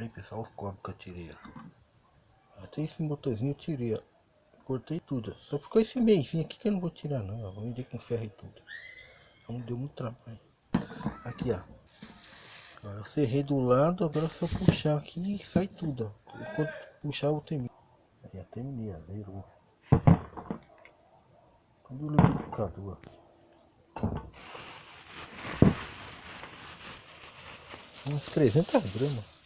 Aí pessoal, os cobres que eu tirei. Até esse motorzinho eu tirei, ó. Cortei tudo. Só ficou esse meizinho aqui que eu não vou tirar não. Ó. Vou vender com ferro e tudo. Então deu muito trabalho. Aqui, ó. Agora eu serrei do lado, agora se eu puxar aqui sai tudo, ó. Enquanto puxar eu termino. Aí já terminei, ó. Zerou. Tudo liquidificador. Uns 300 gramas.